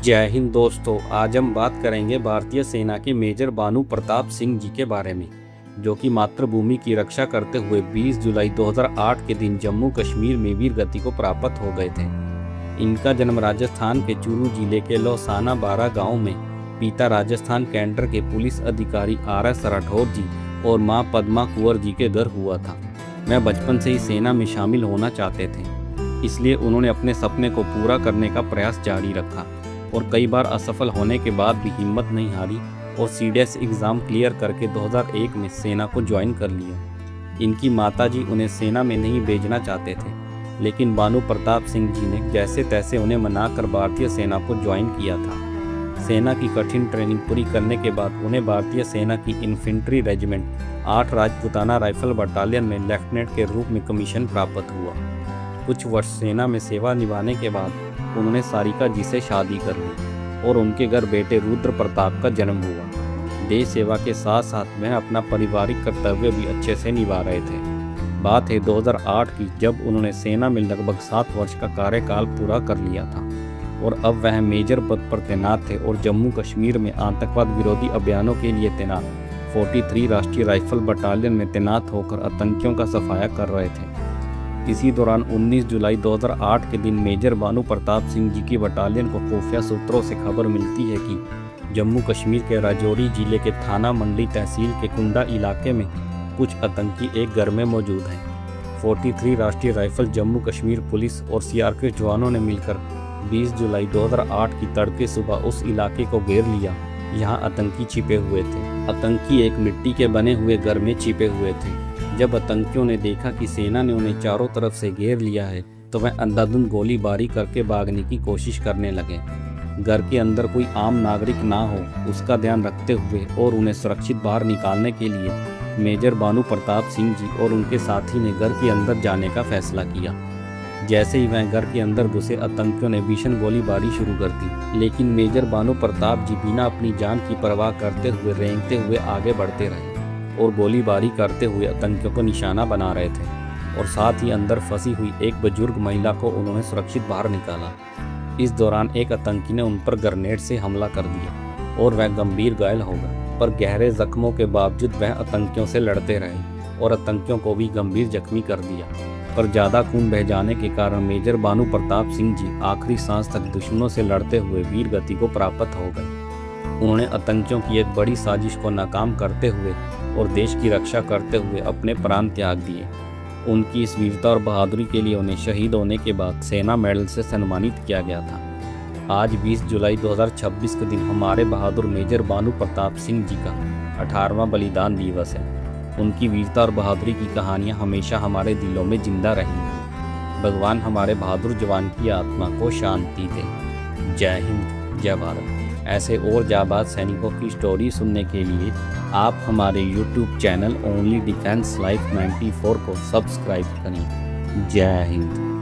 जय हिंद दोस्तों, आज हम बात करेंगे भारतीय सेना के मेजर भानु प्रताप सिंह जी के बारे में, जो कि मातृभूमि की रक्षा करते हुए 20 जुलाई 2008 के दिन जम्मू कश्मीर में वीर गति को प्राप्त हो गए थे। इनका जन्म राजस्थान के चूरू जिले के लौसाना बारा गांव में पिता राजस्थान कैंटर के पुलिस अधिकारी RS राठौर जी और मां पद्मा कुंवर जी के घर हुआ था। वह बचपन से ही सेना में शामिल होना चाहते थे, इसलिए उन्होंने अपने सपने को पूरा करने का प्रयास जारी रखा और कई बार असफल होने के बाद भी हिम्मत नहीं हारी और CDS एग्ज़ाम क्लियर करके 2001 में सेना को ज्वाइन कर लिया। इनकी माताजी उन्हें सेना में नहीं भेजना चाहते थे, लेकिन भानु प्रताप सिंह जी ने जैसे तैसे उन्हें मनाकर भारतीय सेना को ज्वाइन किया था। सेना की कठिन ट्रेनिंग पूरी करने के बाद उन्हें भारतीय सेना की infantry regiment 8 Rajputana rifle battalion में लेफ्टिनेंट के रूप में कमीशन प्राप्त हुआ। कुछ वर्ष सेना में सेवा निभाने के बाद उन्होंने सारिका जी से शादी कर ली और उनके घर बेटे रुद्र प्रताप का जन्म हुआ। देश सेवा के साथ साथ वह अपना पारिवारिक कर्तव्य भी अच्छे से निभा रहे थे। बात है 2008 की, जब उन्होंने सेना में लगभग 7 वर्ष का कार्यकाल पूरा कर लिया था और अब वह मेजर पद पर तैनात थे और जम्मू कश्मीर में आतंकवाद विरोधी अभियानों के लिए तैनात 43 राष्ट्रीय राइफल बटालियन में तैनात होकर आतंकियों का सफाया कर रहे थे। इसी दौरान 19 जुलाई 2008 के दिन मेजर भानु प्रताप सिंह जी की बटालियन को खुफिया सूत्रों से खबर मिलती है कि जम्मू कश्मीर के राजौरी जिले के थाना मंडी तहसील के कुंडा इलाके में कुछ आतंकी एक घर में मौजूद हैं। 43 राष्ट्रीय राइफल जम्मू कश्मीर पुलिस और CRPF जवानों ने मिलकर 20 जुलाई 2008 की तड़के सुबह उस इलाके को घेर लिया। यहाँ आतंकी छिपे हुए थे। आतंकी एक मिट्टी के बने हुए घर में छिपे हुए थे। जब आतंकियों ने देखा कि सेना ने उन्हें चारों तरफ से घेर लिया है, तो वह अंधाधुंध गोलीबारी करके भागने की कोशिश करने लगे। घर के अंदर कोई आम नागरिक ना हो, उसका ध्यान रखते हुए और उन्हें सुरक्षित बाहर निकालने के लिए मेजर भानु प्रताप सिंह जी और उनके साथी ने घर के अंदर जाने का फैसला किया। जैसे ही वह घर के अंदर घुसे, आतंकियों ने भीषण गोलीबारी शुरू कर दी, लेकिन मेजर भानु प्रताप जी बिना अपनी जान की परवाह करते हुए रेंगते हुए आगे बढ़ते रहे और गोलीबारी करते हुए आतंकियों को निशाना बना रहे थे और साथ ही अंदर फंसी हुई एक बुजुर्ग महिला को उन्होंने सुरक्षित बाहर निकाला। इस दौरान एक आतंकी ने उन पर ग्रेनेड से हमला कर दिया और वह गंभीर घायल हो गए, पर गहरे जख्मों के बावजूद वह आतंकियों से लड़ते रहे और आतंकियों को भी गंभीर जख्मी कर दिया। पर ज़्यादा खून बह जाने के कारण मेजर भानु प्रताप सिंह जी आखिरी सांस तक दुश्मनों से लड़ते हुए वीर गति को प्राप्त हो गए। उन्होंने आतंकियों की एक बड़ी साजिश को नाकाम करते हुए और देश की रक्षा करते हुए अपने प्राण त्याग दिए। उनकी इस वीरता और बहादुरी के लिए उन्हें शहीद होने के बाद सेना मेडल से सम्मानित किया गया था। आज 20 जुलाई 2026 के दिन हमारे बहादुर मेजर भानु प्रताप सिंह जी का 18वां बलिदान दिवस है। उनकी वीरता और बहादुरी की कहानियाँ हमेशा हमारे दिलों में जिंदा रहेंगी। भगवान हमारे बहादुर जवान की आत्मा को शांति दे। जय हिंद, जय भारत। ऐसे और जाबाज सैनिकों की स्टोरी सुनने के लिए आप हमारे YouTube channel only defence life 94 को सब्सक्राइब करें। जय हिंद।